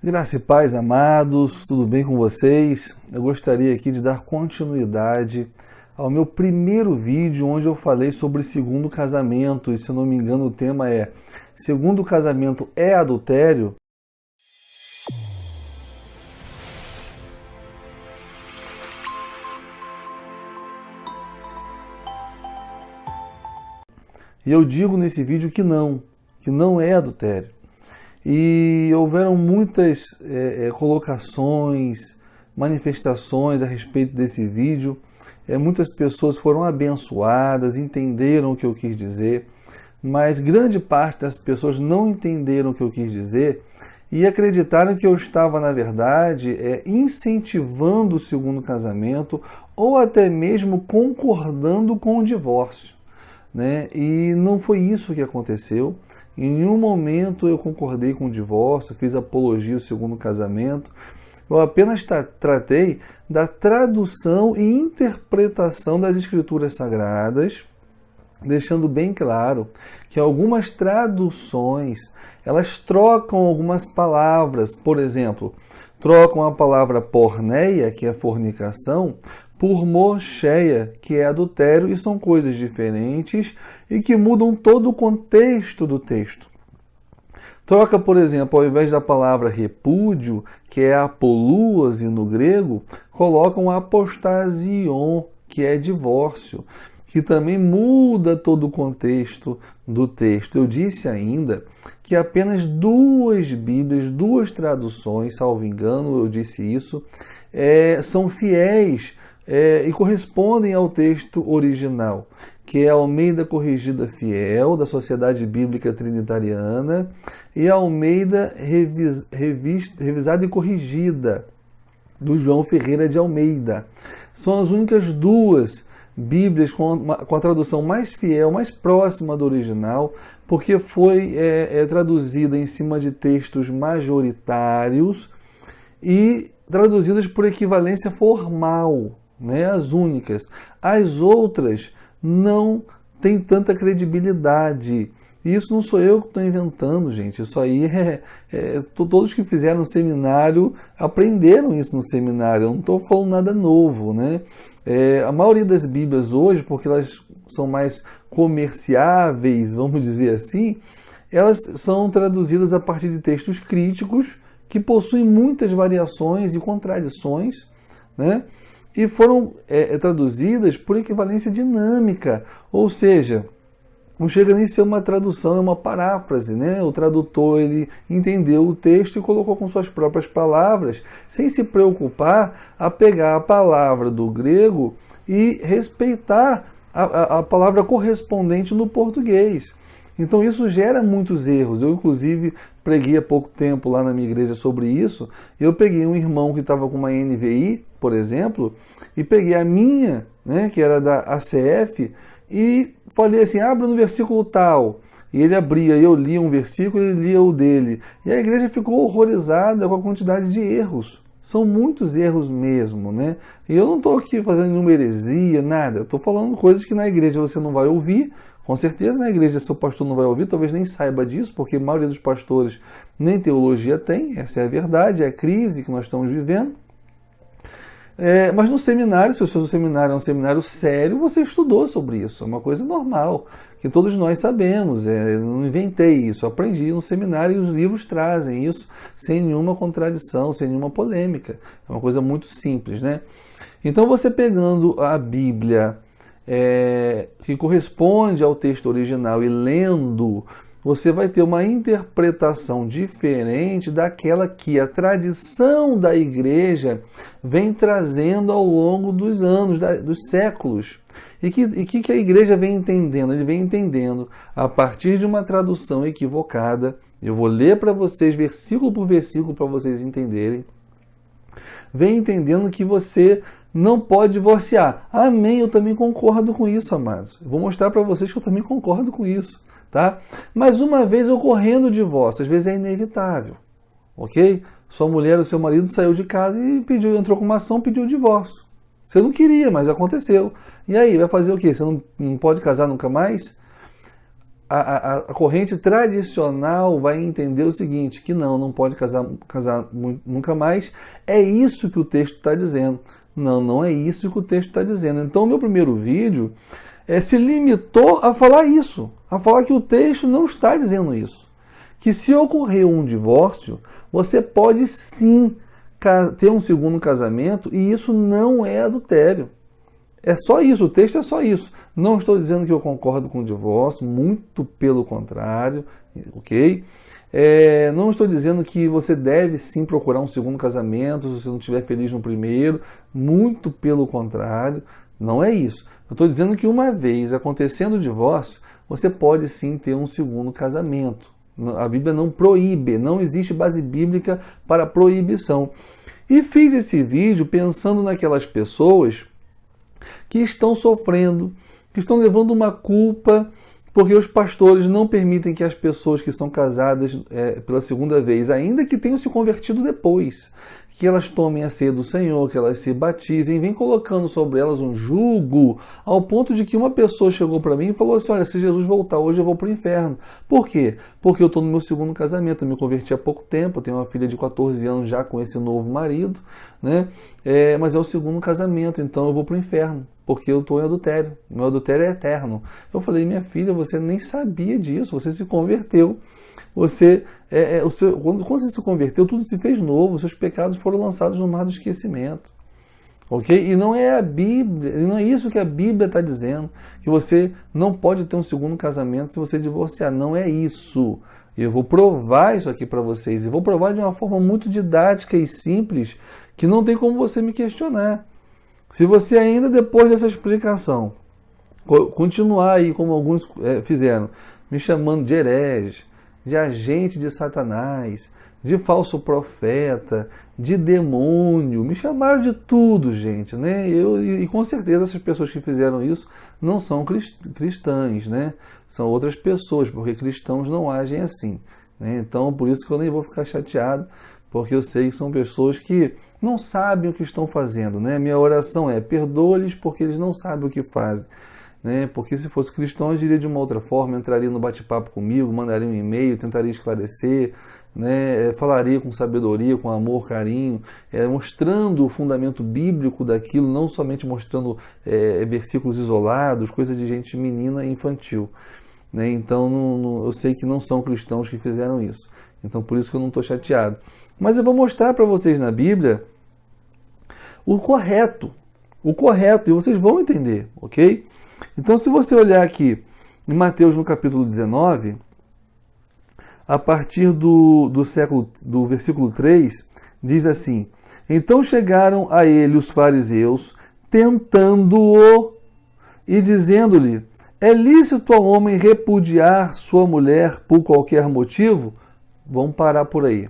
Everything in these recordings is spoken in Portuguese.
Graça e paz, amados, tudo bem com vocês? Eu gostaria aqui de dar continuidade ao meu primeiro vídeo, onde eu falei sobre segundo casamento, e se eu não me engano o tema é segundo casamento é adultério? E eu digo nesse vídeo que não é adultério. E houveram muitas colocações, manifestações a respeito desse vídeo. Muitas pessoas foram abençoadas, entenderam o que eu quis dizer, mas grande parte das pessoas não entenderam o que eu quis dizer e acreditaram que eu estava, na verdade, incentivando o segundo casamento ou até mesmo concordando com o divórcio, né? E não foi isso que aconteceu. Em nenhum momento eu concordei com o divórcio, fiz apologia ao segundo casamento. Eu apenas tratei da tradução e interpretação das Escrituras Sagradas, deixando bem claro que algumas traduções, elas trocam algumas palavras. Por exemplo, trocam a palavra porneia, que é fornicação, por mocheia, que é adultério, e são coisas diferentes e que mudam todo o contexto do texto. Troca, por exemplo, ao invés da palavra repúdio, que é apolúase no grego, colocam apostasion, que é divórcio, que também muda todo o contexto do texto. Eu disse ainda que apenas duas Bíblias, duas traduções, salvo engano, eu disse isso, são fiéis e correspondem ao texto original, que é a Almeida Corrigida Fiel, da Sociedade Bíblica Trinitariana, e a Almeida Revisada e Corrigida, do João Ferreira de Almeida. São as únicas duas Bíblias com a tradução mais fiel, mais próxima do original, porque foi traduzida em cima de textos majoritários e traduzidas por equivalência formal, né? As únicas. As outras não têm tanta credibilidade. E isso não sou eu que estou inventando, gente. Isso aí todos que fizeram seminário aprenderam isso no seminário. Eu não estou falando nada novo, né? A maioria das Bíblias hoje, porque elas são mais comerciáveis, vamos dizer assim, elas são traduzidas a partir de textos críticos que possuem muitas variações e contradições, né? E foram traduzidas por equivalência dinâmica, ou seja, não chega nem a ser uma tradução, é uma paráfrase, né? O tradutor ele entendeu o texto e colocou com suas próprias palavras, sem se preocupar a pegar a palavra do grego e respeitar a palavra correspondente no português. Então isso gera muitos erros. Eu, inclusive, preguei há pouco tempo lá na minha igreja sobre isso. Eu peguei um irmão que estava com uma NVI, por exemplo, e peguei a minha, né, que era da ACF, e falei assim, abra no versículo tal. E ele abria, eu lia um versículo e ele lia o dele. E a igreja ficou horrorizada com a quantidade de erros. São muitos erros mesmo, né? E eu não estou aqui fazendo nenhuma heresia, nada. Eu estou falando coisas que na igreja você não vai ouvir. Com certeza na igreja seu pastor não vai ouvir, talvez nem saiba disso, porque a maioria dos pastores nem teologia tem, essa é a verdade, é a crise que nós estamos vivendo. Mas no seminário, se o seu seminário é um seminário sério, você estudou sobre isso, é uma coisa normal, que todos nós sabemos, eu não inventei isso, eu aprendi no seminário e os livros trazem isso sem nenhuma contradição, sem nenhuma polêmica, é uma coisa muito simples, né? Então você pegando a Bíblia que corresponde ao texto original e lendo, você vai ter uma interpretação diferente daquela que a tradição da igreja vem trazendo ao longo dos anos, dos séculos. E que a igreja vem entendendo? Ele vem entendendo a partir de uma tradução equivocada. Eu vou ler para vocês versículo por versículo para vocês entenderem. Vem entendendo que você não pode divorciar. Amém, eu também concordo com isso, amados. Eu vou mostrar para vocês que eu também concordo com isso, tá? Mas uma vez ocorrendo o divórcio, às vezes é inevitável, ok? Sua mulher ou seu marido saiu de casa e entrou com uma ação, pediu o divórcio. Você não queria, mas aconteceu. E aí, vai fazer o quê? Você não pode casar nunca mais? a corrente tradicional vai entender o seguinte, que não pode casar nunca mais. É isso que o texto está dizendo. Não é isso que o texto está dizendo. Então, o meu primeiro vídeo se limitou a falar isso, a falar que o texto não está dizendo isso. Que se ocorrer um divórcio, você pode sim ter um segundo casamento e isso não é adultério. É só isso, o texto é só isso. Não estou dizendo que eu concordo com o divórcio, muito pelo contrário, ok? Não estou dizendo que você deve sim procurar um segundo casamento se você não estiver feliz no primeiro, muito pelo contrário, não é isso. Eu estou dizendo que uma vez acontecendo o divórcio, você pode sim ter um segundo casamento. A Bíblia não proíbe, não existe base bíblica para proibição. E fiz esse vídeo pensando naquelas pessoas que estão sofrendo, que estão levando uma culpa, porque os pastores não permitem que as pessoas que são casadas pela segunda vez, ainda que tenham se convertido depois, que elas tomem a ceia do Senhor, que elas se batizem, vem colocando sobre elas um jugo, ao ponto de que uma pessoa chegou para mim e falou assim, olha, se Jesus voltar hoje eu vou para o inferno. Por quê? Porque eu estou no meu segundo casamento, eu me converti há pouco tempo, eu tenho uma filha de 14 anos já com esse novo marido, né? Mas é o segundo casamento, então eu vou para o inferno, porque eu estou em adultério, meu adultério é eterno. Eu falei, minha filha, você nem sabia disso, você se converteu, quando você se converteu, tudo se fez novo, seus pecados foram lançados no mar do esquecimento. Ok? E não é a Bíblia, não é isso que a Bíblia está dizendo, que você não pode ter um segundo casamento se você divorciar. Não é isso. Eu vou provar isso aqui para vocês, e vou provar de uma forma muito didática e simples, que não tem como você me questionar. Se você ainda, depois dessa explicação, continuar aí como alguns fizeram, me chamando de herege, de agente de Satanás, de falso profeta, de demônio, me chamaram de tudo, gente, né? E com certeza essas pessoas que fizeram isso não são cristãs, né? São outras pessoas, porque cristãos não agem assim, né? Então, por isso que eu nem vou ficar chateado, porque eu sei que são pessoas que não sabem o que estão fazendo, né? Minha oração é, perdoa-lhes porque eles não sabem o que fazem. Né? Porque se fosse cristão, eu diria de uma outra forma, entraria no bate-papo comigo, mandaria um e-mail, tentaria esclarecer, né? Falaria com sabedoria, com amor, carinho, mostrando o fundamento bíblico daquilo, não somente mostrando versículos isolados, coisa de gente menina e infantil. Né? Então, eu sei que não são cristãos que fizeram isso. Então, por isso que eu não estou chateado. Mas eu vou mostrar para vocês na Bíblia o correto, e vocês vão entender, ok? Então, se você olhar aqui em Mateus no capítulo 19, a partir do versículo 3, diz assim, então chegaram a ele os fariseus, tentando-o e dizendo-lhe, é lícito ao homem repudiar sua mulher por qualquer motivo? Vamos parar por aí.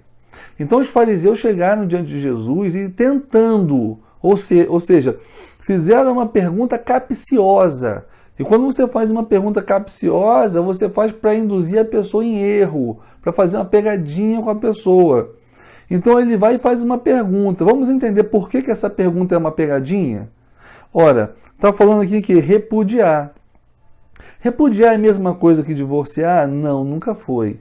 Então os fariseus chegaram diante de Jesus e tentando-o, ou seja, fizeram uma pergunta capciosa. E quando você faz uma pergunta capciosa, você faz para induzir a pessoa em erro, para fazer uma pegadinha com a pessoa. Então ele vai e faz uma pergunta. Vamos entender por que essa pergunta é uma pegadinha? Ora, está falando aqui que repudiar. Repudiar é a mesma coisa que divorciar? Não, nunca foi.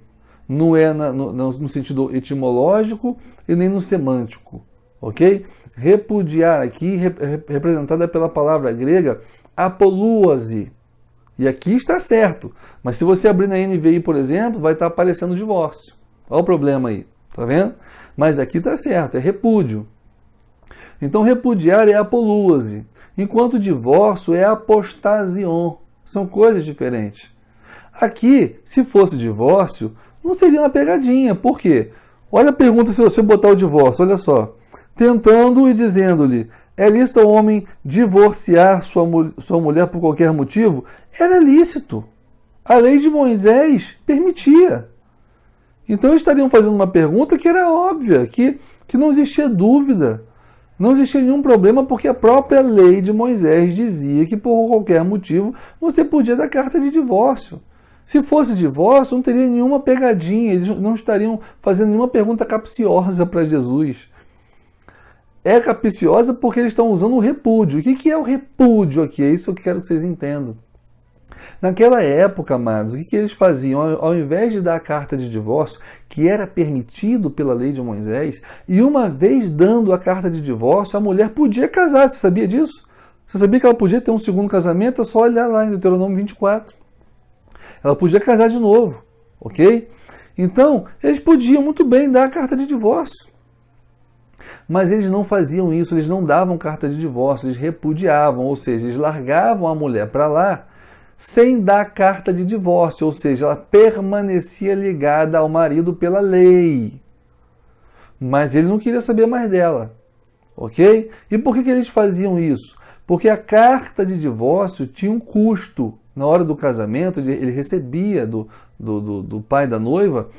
Não é no sentido etimológico e nem no semântico. Ok? Repudiar aqui, representada pela palavra grega, apolúase. E aqui está certo. Mas se você abrir na NVI, por exemplo, vai estar aparecendo divórcio. Olha o problema aí. Tá vendo? Mas aqui está certo, é repúdio. Então, repudiar é apolúase. Enquanto divórcio é apostasion. São coisas diferentes. Aqui, se fosse divórcio, não seria uma pegadinha. Por quê? Olha a pergunta se você botar o divórcio. Olha só. Tentando e dizendo-lhe, é lícito ao homem divorciar sua mulher por qualquer motivo? Era lícito. A lei de Moisés permitia. Então eles estariam fazendo uma pergunta que era óbvia, que não existia dúvida. Não existia nenhum problema porque a própria lei de Moisés dizia que por qualquer motivo você podia dar carta de divórcio. Se fosse divórcio, não teria nenhuma pegadinha, eles não estariam fazendo nenhuma pergunta capciosa para Jesus. É capciosa porque eles estão usando o repúdio. O que é o repúdio aqui? É isso que eu quero que vocês entendam. Naquela época, amados, o que eles faziam? Ao invés de dar a carta de divórcio, que era permitido pela lei de Moisés, e uma vez dando a carta de divórcio, a mulher podia casar. Você sabia disso? Você sabia que ela podia ter um segundo casamento? É só olhar lá em Deuteronômio 24. Ela podia casar de novo, ok? Então, eles podiam muito bem dar a carta de divórcio. Mas eles não faziam isso, eles não davam carta de divórcio, eles repudiavam, ou seja, eles largavam a mulher para lá sem dar carta de divórcio, ou seja, ela permanecia ligada ao marido pela lei. Mas ele não queria saber mais dela, ok? E por que eles faziam isso? Porque a carta de divórcio tinha um custo. Na hora do casamento, ele recebia do pai da noiva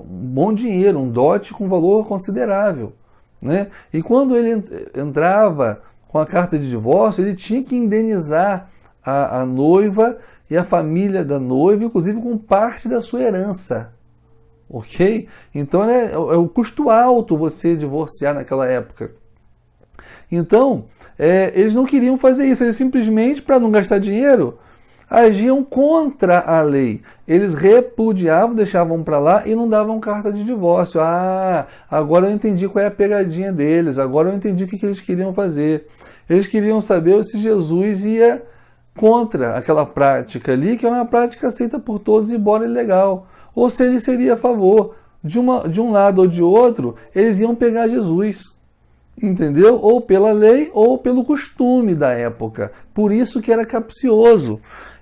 um bom dinheiro, um dote com valor considerável, né? E quando ele entrava com a carta de divórcio, ele tinha que indenizar a noiva e a família da noiva, inclusive com parte da sua herança, ok? Então é um custo alto você divorciar naquela época. Então, eles não queriam fazer isso, eles simplesmente, para não gastar dinheiro, agiam contra a lei. Eles repudiavam, deixavam para lá e não davam carta de divórcio. Ah, agora eu entendi qual é a pegadinha deles, agora eu entendi o que eles queriam fazer. Eles queriam saber se Jesus ia contra aquela prática ali, que é uma prática aceita por todos, embora ilegal, ou se ele seria a favor. De um lado ou de outro, eles iam pegar Jesus. Entendeu? Ou pela lei ou pelo costume da época. Por isso que era capcioso.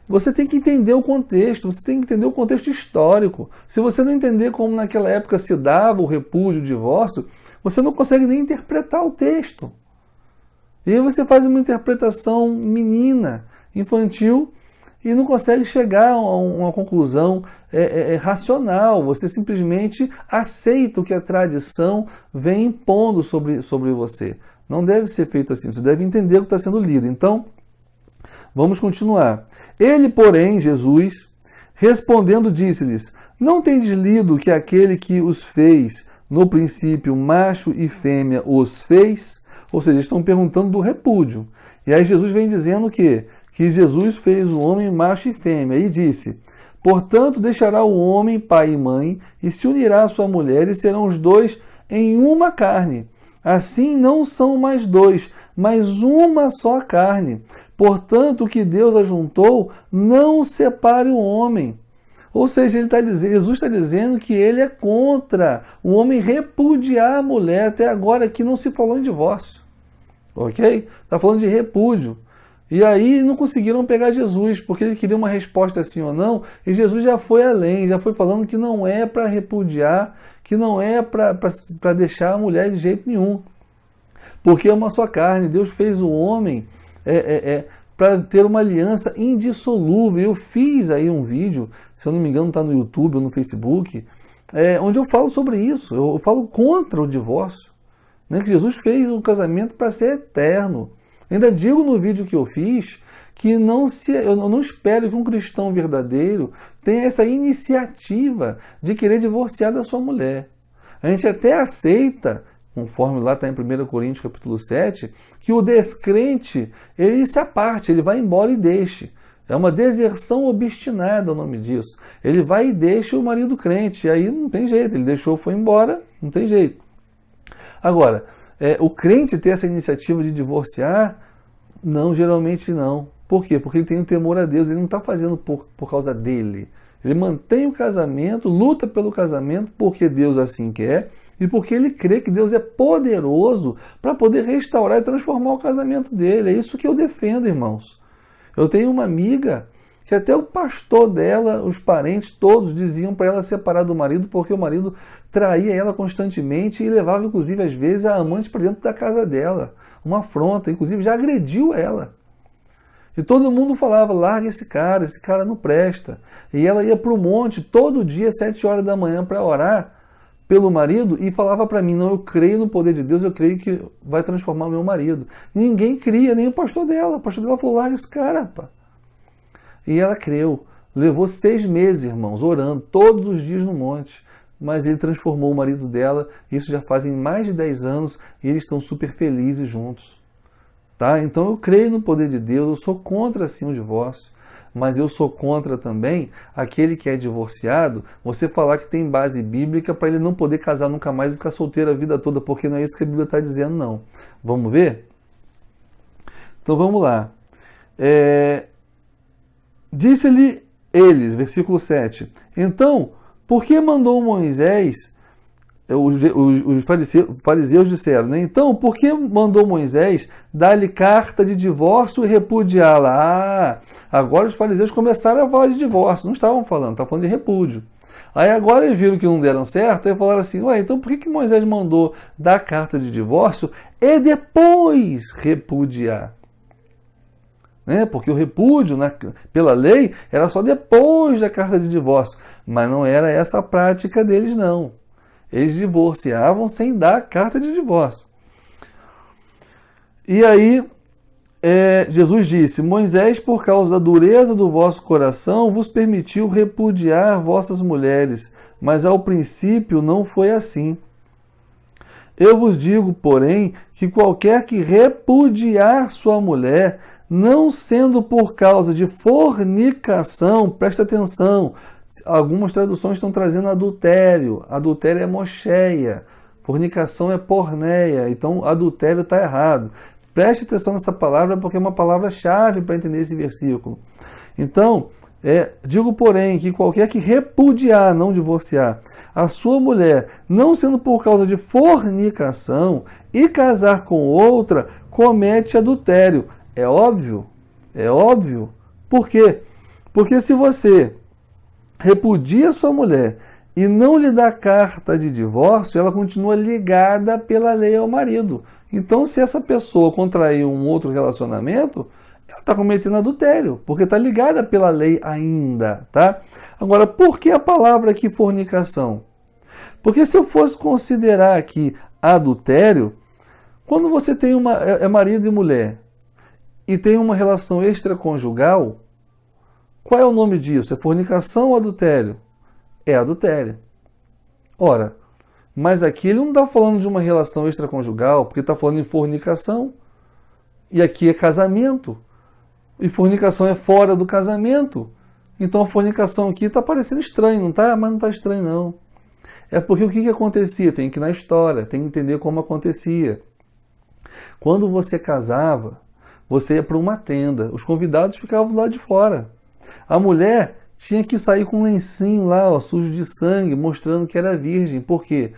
Você tem que entender o contexto, você tem que entender o contexto histórico. Se você não entender como naquela época se dava o repúdio, o divórcio, você não consegue nem interpretar o texto. E aí você faz uma interpretação menina, infantil, e não consegue chegar a uma conclusão racional. Você simplesmente aceita o que a tradição vem impondo sobre você. Não deve ser feito assim. Você deve entender o que está sendo lido. Então, vamos continuar. Ele, porém, Jesus, respondendo, disse-lhes: não tendes lido que aquele que os fez, no princípio, macho e fêmea, os fez? Ou seja, estão perguntando do repúdio. E aí Jesus vem dizendo que Jesus fez o homem macho e fêmea, e disse: portanto, deixará o homem pai e mãe, e se unirá à sua mulher, e serão os dois em uma carne. Assim não são mais dois, mas uma só carne. Portanto, o que Deus ajuntou, não separe o homem. Ou seja, Jesus está dizendo que ele é contra o homem repudiar a mulher. Até agora aqui não se falou em divórcio, ok? Está falando de repúdio. E aí não conseguiram pegar Jesus, porque ele queria uma resposta sim ou não, e Jesus já foi além, já foi falando que não é para repudiar, que não é para deixar a mulher de jeito nenhum. Porque é uma só carne, Deus fez o homem para ter uma aliança indissolúvel. Eu fiz aí um vídeo, se eu não me engano está no YouTube ou no Facebook, onde eu falo sobre isso, eu falo contra o divórcio, né? Que Jesus fez o casamento para ser eterno. Ainda digo no vídeo que eu fiz que eu não espero que um cristão verdadeiro tenha essa iniciativa de querer divorciar da sua mulher. A gente até aceita, conforme lá está em 1 Coríntios capítulo 7, que o descrente, ele se aparte, ele vai embora e deixe. É uma deserção obstinada o nome disso. Ele vai e deixa o marido crente, e aí não tem jeito, ele deixou, foi embora, não tem jeito. Agora, o crente ter essa iniciativa de divorciar, não, geralmente não. Por quê? Porque ele tem um temor a Deus, ele não está fazendo por causa dele. Ele mantém o casamento, luta pelo casamento porque Deus assim quer e porque ele crê que Deus é poderoso para poder restaurar e transformar o casamento dele. É isso que eu defendo, irmãos. Eu tenho uma amiga que até o pastor dela, os parentes todos diziam para ela separar do marido porque o marido traía ela constantemente e levava, inclusive, às vezes, a amante para dentro da casa dela. Uma afronta, inclusive, já agrediu ela. E todo mundo falava: larga esse cara não presta. E ela ia para o monte todo dia, 7 horas da manhã, para orar pelo marido e falava para mim: não, eu creio no poder de Deus, eu creio que vai transformar o meu marido. Ninguém cria, nem o pastor dela. O pastor dela falou: larga esse cara, pá. E ela creu. Levou 6 meses, irmãos, orando todos os dias no monte. Mas ele transformou o marido dela. Isso já fazem mais de 10 anos e eles estão super felizes juntos. Tá? Então eu creio no poder de Deus. Eu sou contra, assim, o divórcio. mas eu sou contra também aquele que é divorciado, você falar que tem base bíblica para ele não poder casar nunca mais e ficar solteiro a vida toda, porque não é isso que a Bíblia está dizendo, não. Vamos ver? Então vamos lá. Disse-lhe eles, versículo 7, então, por que mandou Moisés, os fariseus disseram, né? Então, por que mandou Moisés dar-lhe carta de divórcio e repudiá-la? Agora os fariseus começaram a falar de divórcio, não estavam falando, estavam falando de repúdio. Aí agora eles viram que não deram certo, e falaram assim, ué, então por que Moisés mandou dar carta de divórcio e depois repudiar? Né? Porque o repúdio, pela lei, era só depois da carta de divórcio. Mas não era essa a prática deles, não. Eles divorciavam sem dar carta de divórcio. E aí, Jesus disse, Moisés, por causa da dureza do vosso coração, vos permitiu repudiar vossas mulheres, mas ao princípio não foi assim. Eu vos digo, porém, que qualquer que repudiar sua mulher, não sendo por causa de fornicação, presta atenção, algumas traduções estão trazendo adultério. Adultério é mocheia, fornicação é porneia, então adultério está errado. Preste atenção nessa palavra porque é uma palavra-chave para entender esse versículo. Então, digo, porém, que qualquer que repudiar, não divorciar, a sua mulher, não sendo por causa de fornicação, e casar com outra, comete adultério. É óbvio? É óbvio. Por quê? Porque se você repudia sua mulher e não lhe dá carta de divórcio, ela continua ligada pela lei ao marido. Então, se essa pessoa contrair um outro relacionamento, ela está cometendo adultério, porque está ligada pela lei ainda, tá? Agora, por que a palavra aqui fornicação? Porque se eu fosse considerar aqui adultério, quando você tem marido e mulher e tem uma relação extraconjugal, qual é o nome disso? É fornicação ou adultério? É adultério. Ora, mas aqui ele não está falando de uma relação extraconjugal, porque está falando em fornicação. E aqui é casamento. E fornicação é fora do casamento. Então a fornicação aqui está parecendo estranho, não está? Mas não está estranho, não. É porque o que acontecia? Tem que ir na história, tem que entender como acontecia. Quando você casava, você ia para uma tenda, os convidados ficavam lá de fora. A mulher tinha que sair com um lencinho lá, ó, sujo de sangue, mostrando que era virgem. Por quê?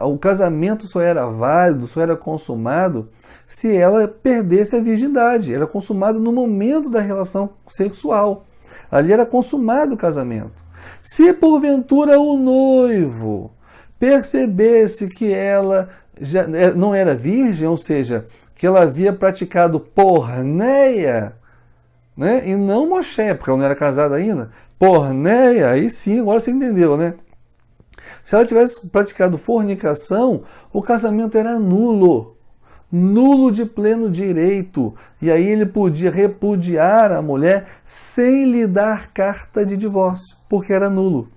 O casamento só era válido, só era consumado se ela perdesse a virgindade. Era consumado no momento da relação sexual. Ali era consumado o casamento. Se porventura o noivo percebesse que ela já não era virgem, ou seja, que ela havia praticado porneia, né? E não moché, porque ela não era casada ainda, porneia, aí sim, agora você entendeu, né? Se ela tivesse praticado fornicação, o casamento era nulo. Nulo de pleno direito. E aí ele podia repudiar a mulher sem lhe dar carta de divórcio, porque era nulo.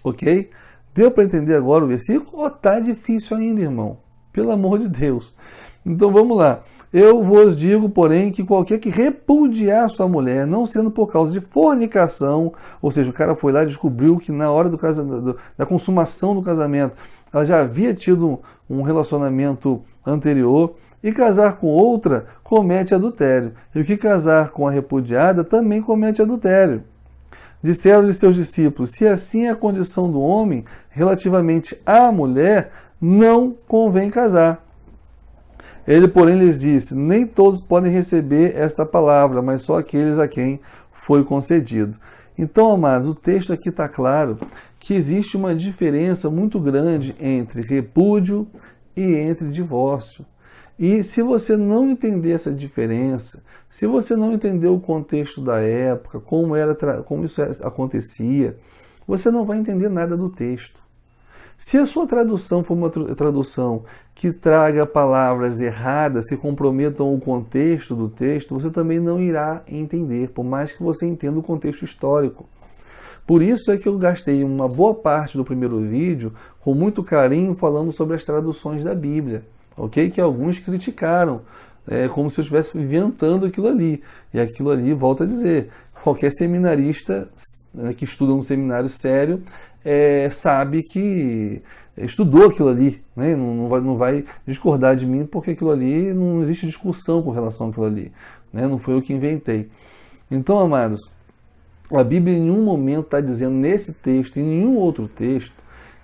Ok? Deu para entender agora o versículo? Ou tá difícil ainda, irmão? Pelo amor de Deus. Então vamos lá. Eu vos digo, porém, que qualquer que repudiar sua mulher, não sendo por causa de fornicação, ou seja, o cara foi lá e descobriu que na hora da consumação do casamento, ela já havia tido um relacionamento anterior, e casar com outra comete adultério. E o que casar com a repudiada também comete adultério. Disseram-lhe seus discípulos, se assim é a condição do homem relativamente à mulher, não convém casar. Ele, porém, lhes disse, nem todos podem receber esta palavra, mas só aqueles a quem foi concedido. Então, amados, o texto aqui está claro que existe uma diferença muito grande entre repúdio e entre divórcio. E se você não entender essa diferença, se você não entender o contexto da época, como isso acontecia, você não vai entender nada do texto. Se a sua tradução for uma tradução que traga palavras erradas, que comprometam o contexto do texto, você também não irá entender, por mais que você entenda o contexto histórico. Por isso é que eu gastei uma boa parte do primeiro vídeo com muito carinho falando sobre as traduções da Bíblia, ok? Que alguns criticaram, como se eu estivesse inventando aquilo ali. E aquilo ali, volto a dizer, Qualquer seminarista, né, que estuda um seminário sério sabe que estudou aquilo ali, né? Não vai discordar de mim, porque aquilo ali não existe discussão com relação àquilo ali, né? Não foi eu que inventei. Então, amados, a Bíblia em nenhum momento está dizendo nesse texto, em nenhum outro texto,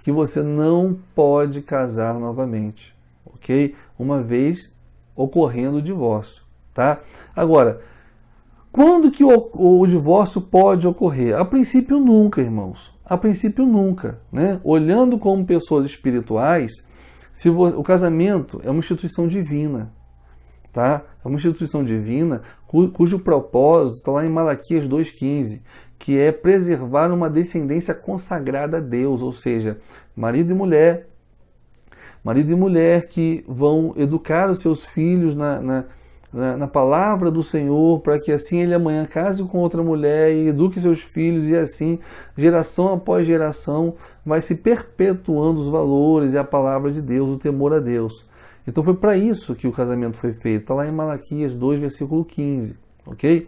que você não pode casar novamente, ok? Uma vez ocorrendo o divórcio, tá? Agora, quando que o divórcio pode ocorrer? A princípio nunca, irmãos. A princípio nunca, né? Olhando como pessoas espirituais, o casamento é uma instituição divina, tá? É uma instituição divina cujo propósito está lá em Malaquias 2,15, que é preservar uma descendência consagrada a Deus, ou seja, marido e mulher que vão educar os seus filhos na palavra do Senhor, para que assim ele amanhã case com outra mulher e eduque seus filhos, e assim, geração após geração, vai se perpetuando os valores e a palavra de Deus, o temor a Deus. Então foi para isso que o casamento foi feito. Está lá em Malaquias 2, versículo 15. Ok?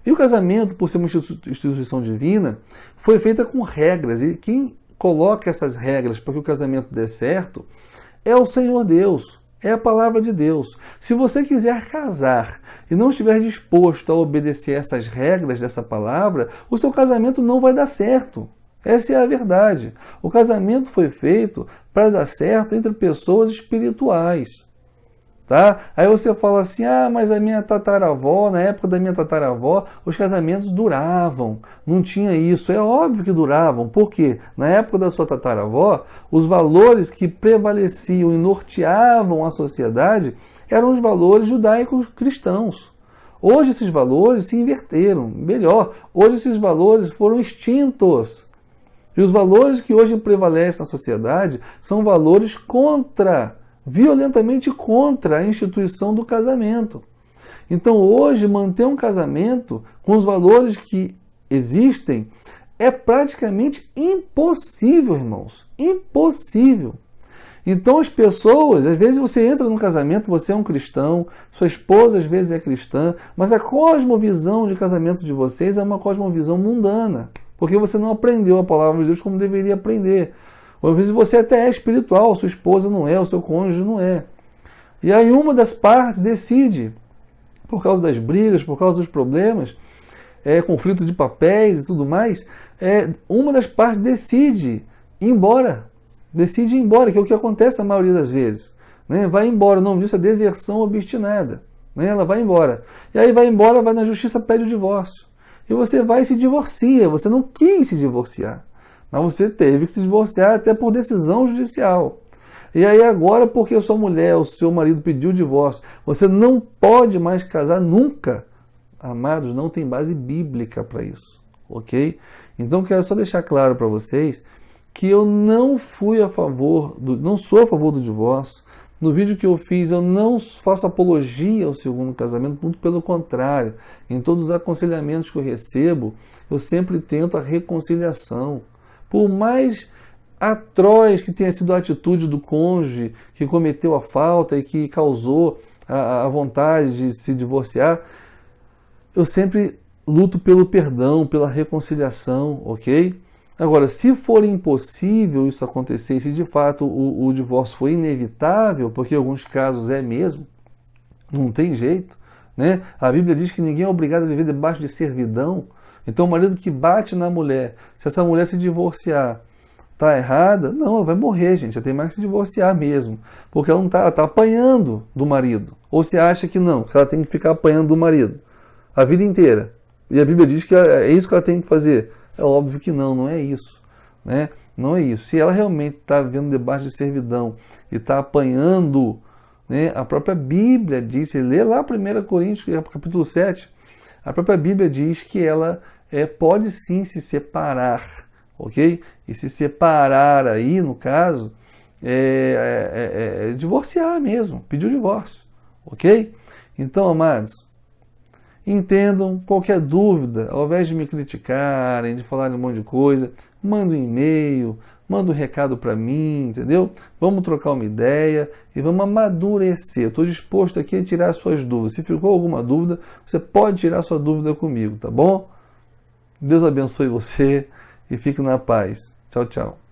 E o casamento, por ser uma instituição divina, foi feita com regras. E quem coloca essas regras para que o casamento dê certo é o Senhor Deus. É a palavra de Deus. Se você quiser casar e não estiver disposto a obedecer essas regras dessa palavra, o seu casamento não vai dar certo. Essa é a verdade. O casamento foi feito para dar certo entre pessoas espirituais. Tá? Aí você fala assim, mas a minha tataravó, na época da minha tataravó, os casamentos duravam, não tinha isso. É óbvio que duravam, porque na época da sua tataravó, os valores que prevaleciam e norteavam a sociedade eram os valores judaicos cristãos. Hoje esses valores se inverteram, melhor, hoje esses valores foram extintos. E os valores que hoje prevalecem na sociedade são valores violentamente contra a instituição do casamento. Então hoje manter um casamento com os valores que existem é praticamente impossível, irmãos. Impossível. Então as pessoas, às vezes você entra num casamento, você é um cristão, sua esposa às vezes é cristã, mas a cosmovisão de casamento de vocês é uma cosmovisão mundana, porque você não aprendeu a palavra de Deus como deveria aprender. Ou às vezes você até é espiritual, sua esposa não é, o seu cônjuge não é. E aí uma das partes decide, por causa das brigas, por causa dos problemas, conflito de papéis e tudo mais, uma das partes decide ir embora. Decide ir embora, que é o que acontece a maioria das vezes. Né? Vai embora, o nome disso é deserção obstinada. Né? Ela vai embora. E aí vai embora, vai na justiça, pede o divórcio. E você vai e se divorcia, você não quis se divorciar. Mas você teve que se divorciar até por decisão judicial. E aí agora, porque a sua mulher, o seu marido pediu o divórcio, você não pode mais casar nunca. Amados, não tem base bíblica para isso. Ok? Então quero só deixar claro para vocês que eu não sou a favor do divórcio. No vídeo que eu fiz, eu não faço apologia ao segundo casamento, muito pelo contrário. Em todos os aconselhamentos que eu recebo, eu sempre tento a reconciliação. Por mais atroz que tenha sido a atitude do cônjuge que cometeu a falta e que causou a vontade de se divorciar, eu sempre luto pelo perdão, pela reconciliação, ok? Agora, se for impossível isso acontecer, se de fato o divórcio for inevitável, porque em alguns casos é mesmo, não tem jeito, né? A Bíblia diz que ninguém é obrigado a viver debaixo de servidão. Então o marido que bate na mulher, se essa mulher se divorciar, tá errada? Não, ela vai morrer, gente. Ela tem mais que se divorciar mesmo. Porque ela não tá apanhando do marido. Ou você acha que não, que ela tem que ficar apanhando do marido a vida inteira. E a Bíblia diz que é isso que ela tem que fazer. É óbvio que não é isso. Né? Não é isso. Se ela realmente está vivendo debaixo de servidão e está apanhando, né, a própria Bíblia diz, você lê lá 1 Coríntios, capítulo 7, a própria Bíblia diz que ela pode sim se separar, ok? E se separar aí, no caso, divorciar mesmo, pedir o divórcio, ok? Então, amados, entendam, qualquer dúvida, ao invés de me criticarem, de falarem um monte de coisa, manda um e-mail, manda um recado para mim, entendeu? Vamos trocar uma ideia e vamos amadurecer. Eu estou disposto aqui a tirar suas dúvidas. Se ficou alguma dúvida, você pode tirar sua dúvida comigo, tá bom? Deus abençoe você e fique na paz. Tchau, tchau.